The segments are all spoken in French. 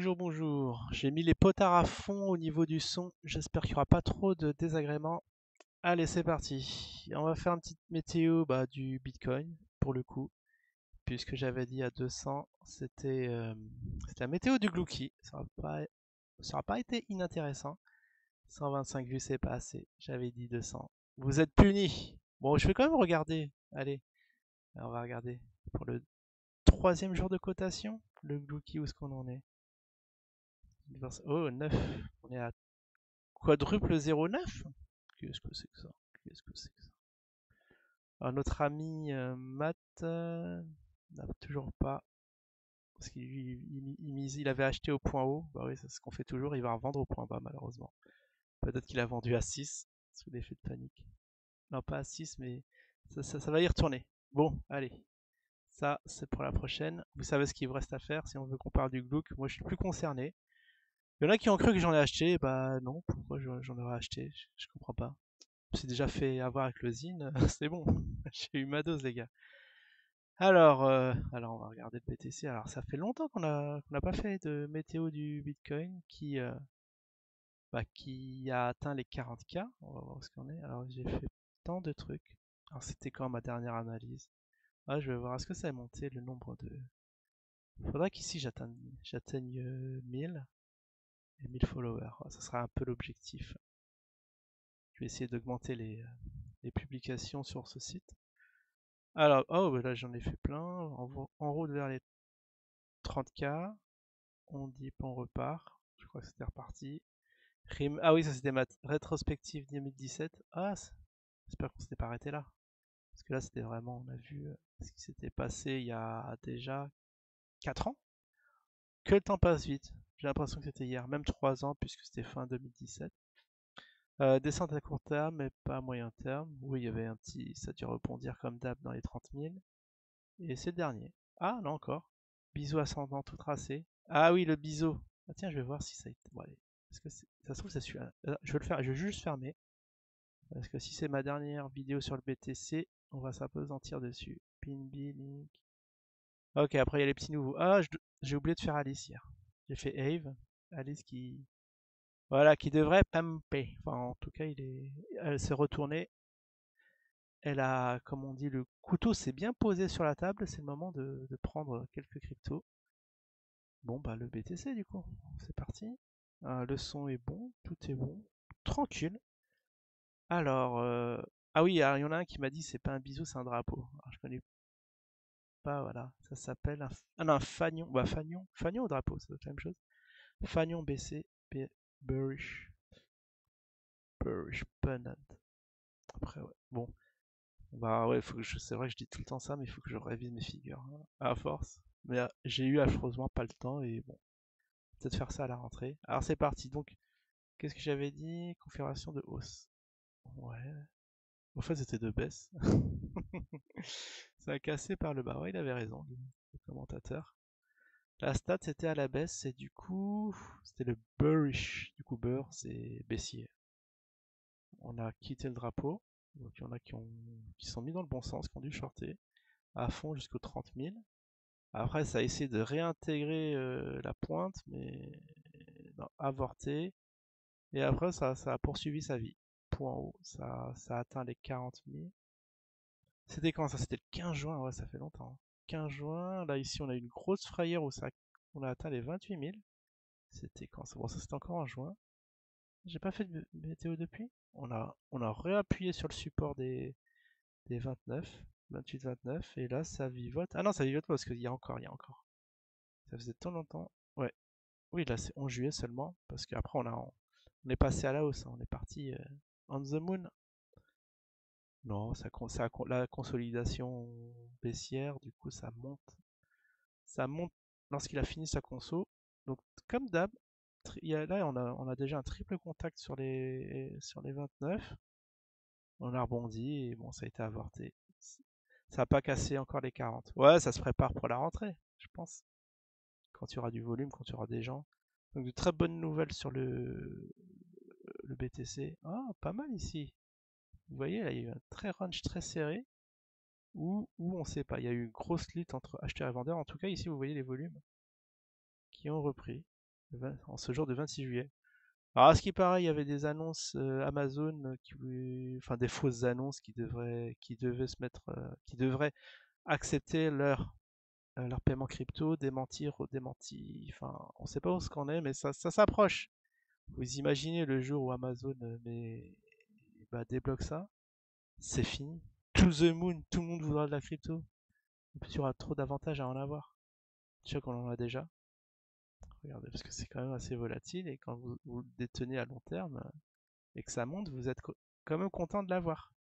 Bonjour, bonjour. J'ai mis les potards à fond au niveau du son. J'espère qu'il n'y aura pas trop de désagréments. Allez, c'est parti. On va faire une petite météo du Bitcoin, pour le coup. Puisque j'avais dit à 200, c'était la météo du Glucky. Ça aura pas été inintéressant. 125 vues, c'est pas assez. J'avais dit 200. Vous êtes punis. Bon, je vais quand même regarder. Allez, on va regarder. Pour le troisième jour de cotation, le Glucky, où est-ce qu'on en est? Oh, 9. On est à quadruple 0,9. Qu'est-ce que c'est que ça? Qu'est-ce que c'est que ça? Alors, notre ami Matt n'a toujours pas. Parce qu'il avait acheté au point haut. Bah oui, c'est ce qu'on fait toujours. Il va revendre au point bas, malheureusement. Peut-être qu'il a vendu à 6 sous l'effet de panique. Non, pas à 6, mais ça va y retourner. Bon, allez. Ça, c'est pour la prochaine. Vous savez ce qu'il vous reste à faire si on veut qu'on parle du Glook. Moi, je suis plus concerné. Il y en a qui ont cru que j'en ai acheté. Bah non, pourquoi j'en aurais acheté? Je comprends pas. Je me suis déjà fait avoir avec le Zine. C'est bon. J'ai eu ma dose, les gars. Alors on va regarder le BTC. Alors, ça fait longtemps qu'on n'a pas fait de météo du Bitcoin qui a atteint les 40K. On va voir ce qu'on est. Alors, j'ai fait tant de trucs. Alors, c'était quand ma dernière analyse? Ah, je vais voir. Est-ce que ça a monté le nombre de. Faudrait qu'ici j'atteigne 1000 et 1000 followers. Ah, ça sera un peu l'objectif. Je vais essayer d'augmenter les publications sur ce site. Alors, oh, bah là j'en ai fait plein. En route vers les 30K. On dip, on repart. Je crois que c'était reparti. Ah oui, ça c'était ma rétrospective 2017. Ah, j'espère qu'on s'était pas arrêté là. Parce que là, c'était vraiment, on a vu ce qui s'était passé il y a déjà 4 ans. Que le temps passe vite. J'ai l'impression que c'était hier, même 3 ans, puisque c'était fin 2017. Descente à court terme, mais pas à moyen terme. Oui, il y avait un petit. Ça a dû rebondir comme d'hab dans les 30 000. Et c'est le dernier. Ah, non, encore. Biseau ascendant tout tracé. Ah oui, le biseau. Ah tiens, je vais voir si ça a été. Bon, allez. Est-ce que ça se trouve, c'est celui-là. Je vais le faire. Je vais juste fermer. Parce que si c'est ma dernière vidéo sur le BTC, on va s'apesantir dessus. Pinby, link. Ok, après il y a les petits nouveaux. Ah, j'ai oublié de faire Alice hier. J'ai fait Ave. Alice qui. Voilà, qui devrait pamper. Enfin, en tout cas, elle s'est retournée. Elle a, comme on dit, le couteau s'est bien posé sur la table. C'est le moment de prendre quelques cryptos. Bon, bah, le BTC, du coup. C'est parti. Le son est bon. Tout est bon. Tranquille. Alors, ah oui, il y en a un qui m'a dit c'est pas un bisou, c'est un drapeau. Alors, je connais pas, voilà. Ça s'appelle un fanion. Bah, fanion ou drapeau, c'est la même chose. Fanion BC, Bearish, Bearish Pennant. Après, ouais. Bon, bah ouais, c'est vrai que je dis tout le temps ça, mais il faut que je révise mes figures, hein, à force. Mais j'ai eu affreusement pas le temps et bon, peut-être faire ça à la rentrée. Alors c'est parti. Donc, qu'est-ce que j'avais dit? Configuration de hausse. Ouais. En fait, c'était de baisse. Ça a cassé par le bas. Ouais, il avait raison, le commentateur. La stat, c'était à la baisse et du coup, c'était le bearish. Du coup, beurre, c'est baissier. On a quitté le drapeau. Donc, il y en a qui sont mis dans le bon sens, qui ont dû shorter à fond jusqu'aux 30 000. Après, ça a essayé de réintégrer la pointe, mais non, avorté. Et après, ça a poursuivi sa vie. Point haut, ça a atteint les 40 000. C'était quand ça? C'était le 15 juin, ouais, ça fait longtemps. 15 juin, là ici on a une grosse frayeur où on a atteint les 28 000. C'était quand ça? Bon, ça c'était encore en juin. J'ai pas fait de météo depuis. On a réappuyé sur le support des 29, 28, 29, et là ça vivote. Ah non, ça vivote pas parce qu'il y a encore. Ça faisait tant longtemps. Ouais, oui, là c'est 11 juillet seulement, parce qu'après on est passé à la hausse, hein. On est parti on the moon. Non, la consolidation baissière, du coup ça monte lorsqu'il a fini sa conso. Donc comme d'hab, là on a déjà un triple contact sur les 29. On a rebondi et bon, ça a été avorté. Ça n'a pas cassé encore les 40. Ouais, ça se prépare pour la rentrée, je pense. Quand il y aura du volume, quand il y aura des gens. Donc de très bonnes nouvelles sur le BTC. Ah, pas mal ici. Vous voyez, là, il y a eu un très range très serré où on ne sait pas. Il y a eu une grosse lutte entre acheteurs et vendeurs. En tout cas, ici, vous voyez les volumes qui ont repris. En ce jour de 26 juillet. Alors, à ce qui paraît, il y avait des annonces Amazon, enfin des fausses annonces qui devaient se mettre, qui devraient accepter leur paiement crypto, démentir ou démenti. Enfin, on ne sait pas où ce qu'on est, mais ça s'approche. Vous imaginez le jour où Amazon bah, débloque ça, c'est fini. To the moon, tout le monde voudra de la crypto. Et puis il y aura trop d'avantages à en avoir. Je sais qu'on en a déjà. Regardez, parce que c'est quand même assez volatile et quand vous le détenez à long terme et que ça monte, vous êtes quand même content de l'avoir.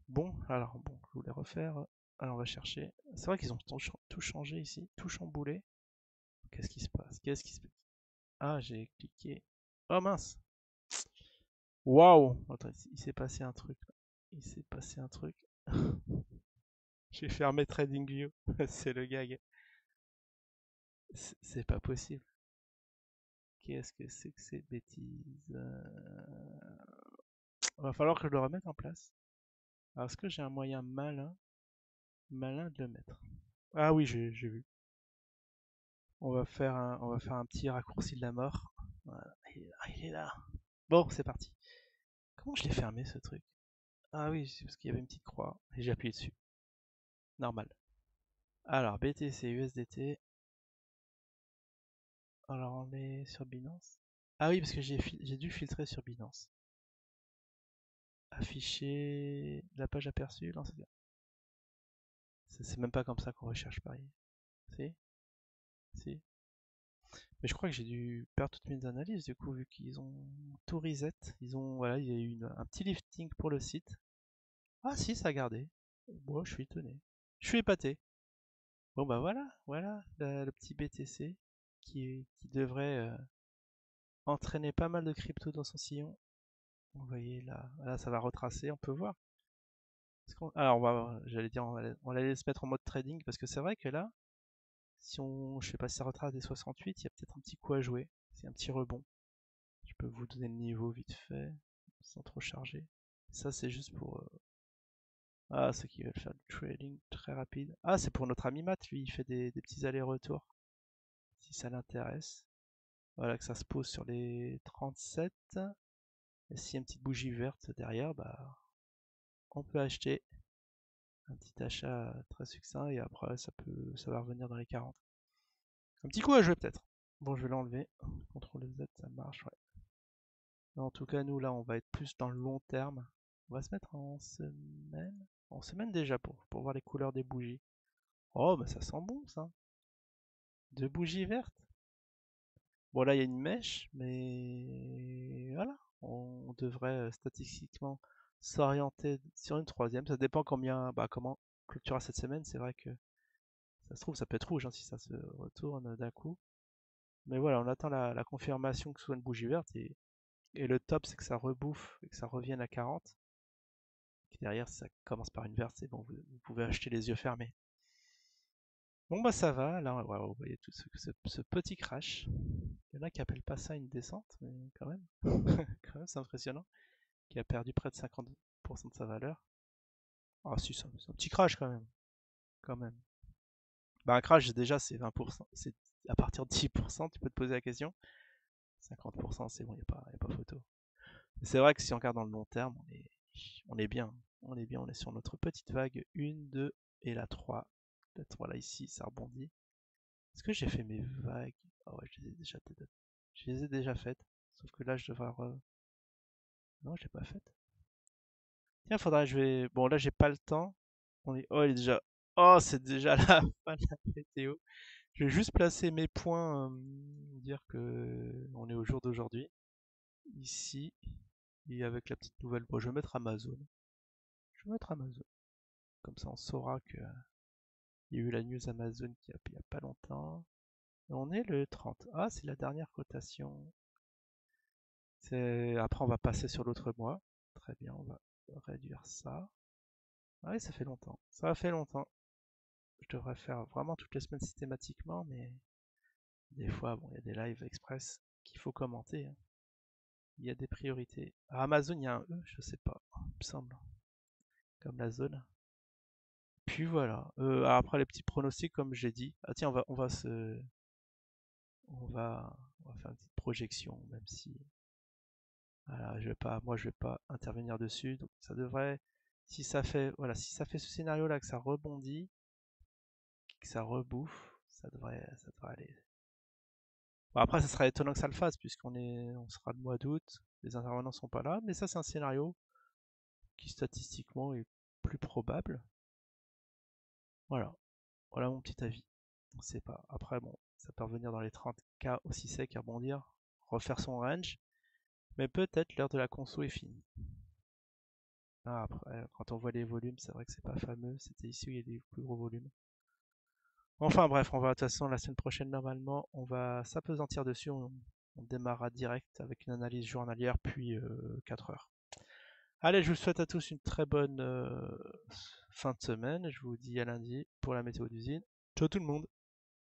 Bon, alors, bon, je voulais refaire. Alors, on va chercher. C'est vrai qu'ils ont tout changé ici, tout chamboulé. Qu'est-ce qui se passe? Qu'est-ce qui se passe? Ah, j'ai cliqué. Oh mince! Waouh! Attends, il s'est passé un truc. Il s'est passé un truc. J'ai fermé TradingView. C'est le gag. C'est pas possible. Qu'est-ce que c'est que ces bêtises? Va falloir que je le remette en place. Alors, est-ce que j'ai un moyen malin de le mettre? Ah oui, j'ai vu. On va faire un petit raccourci de la mort. Voilà. Il est là. Bon, c'est parti. Comment je l'ai fermé ce truc? Ah oui, c'est parce qu'il y avait une petite croix et j'ai appuyé dessus. Normal. Alors, BTC, USDT. Alors, on est sur Binance. Ah oui, parce que j'ai dû filtrer sur Binance. Afficher la page aperçue. Non, c'est même pas comme ça qu'on recherche Paris. Si? Si. Mais je crois que j'ai dû perdre toutes mes analyses du coup, vu qu'ils ont tout reset. Voilà, il y a eu un petit lifting pour le site. Ah si, ça a gardé. Bon, je suis étonné. Je suis épaté. Bon bah voilà le petit BTC qui devrait entraîner pas mal de crypto dans son sillon. Vous voyez là ça va retracer, on peut voir. Alors j'allais dire, on va aller se mettre en mode trading parce que c'est vrai que là, je sais pas si ça retrace des 68, il y a peut-être un petit coup à jouer. C'est un petit rebond. Je peux vous donner le niveau vite fait, sans trop charger. Ça c'est juste pour ceux qui veulent faire du trading très rapide. Ah, c'est pour notre ami Matt, lui, il fait des petits allers-retours. Si ça l'intéresse. Voilà, que ça se pose sur les 37. Et s'il y a une petite bougie verte derrière, bah, on peut acheter un petit achat très succinct et après ça va revenir dans les 40. Un petit coup à jouer peut-être. Bon, je vais l'enlever. CTRL Z, ça marche, ouais. Mais en tout cas, nous là, on va être plus dans le long terme. On va se mettre en semaine. En semaine déjà pour voir les couleurs des bougies. Oh, bah ça sent bon ça. Deux bougies vertes. Bon, là, il y a une mèche, mais voilà. On devrait statistiquement s'orienter sur une troisième. Ça dépend comment clôturera cette semaine. C'est vrai que ça se trouve, ça peut être rouge hein, si ça se retourne d'un coup. Mais voilà, on attend la confirmation que ce soit une bougie verte. Et le top, c'est que ça rebouffe et que ça revienne à 40. Et derrière, si ça commence par une verte, c'est bon, vous pouvez acheter les yeux fermés. Bon, bah ça va. Là, vous voyez tout ce petit crash. Il y en a qui appellent pas ça une descente, mais quand même, quand même c'est impressionnant. Qui a perdu près de 50% de sa valeur. Ah si, c'est un petit crash quand même. Quand même. Bah un crash déjà c'est 20%. C'est à partir de 10%, tu peux te poser la question. 50% c'est bon, il n'y a pas photo. C'est vrai que si on regarde dans le long terme, on est bien. On est bien, on est sur notre petite vague 1, 2 et la 3. Peut-être voilà ici, ça rebondit. Est-ce que j'ai fait mes vagues? Ah ouais, je les ai déjà faites. Sauf que là, je devrais... Non, je l'ai pas faite. Tiens, Bon, là, j'ai pas le temps. Oh, il est déjà... Oh, c'est déjà la fin de la météo. Je vais juste placer mes points, dire que on est au jour d'aujourd'hui. Ici, et avec la petite nouvelle... Bon, je vais mettre Amazon. Je vais mettre Amazon. Comme ça, on saura que il y a eu la news Amazon il y a pas longtemps. Et on est le 30. Ah, c'est la dernière cotation. Après, on va passer sur l'autre mois. Très bien, on va réduire ça. Ah oui, ça fait longtemps. Ça a fait longtemps. Je devrais faire vraiment toutes les semaines systématiquement, mais des fois, bon, il y a des lives express qu'il faut commenter, hein. Il y a des priorités. À Amazon, il y a un E, je sais pas, il me semble, comme la zone. Puis voilà. Après les petits pronostics, comme j'ai dit. Ah tiens, on va faire une petite projection, même si voilà, moi je vais pas intervenir dessus. Donc ça devrait, si ça fait, voilà, si ça fait ce scénario-là, que ça rebondit, que ça rebouffe, ça devrait aller. Bon, après, ça serait étonnant que ça le fasse, on sera le mois d'août, les intervenants sont pas là, mais ça c'est un scénario qui statistiquement est plus probable. Voilà, voilà mon petit avis. On sait pas. Après, bon, ça peut revenir dans les 30K aussi sec à rebondir, refaire son range, mais peut-être l'heure de la conso est finie. Ah, après, quand on voit les volumes, c'est vrai que c'est pas fameux. C'était ici où il y a des plus gros volumes. Enfin bref, on va de toute façon la semaine prochaine normalement, on va s'apesantir dessus. On démarrera direct avec une analyse journalière puis 4 heures. Allez, je vous souhaite à tous une très bonne fin de semaine. Je vous dis à lundi pour la météo d'usine. Ciao tout le monde!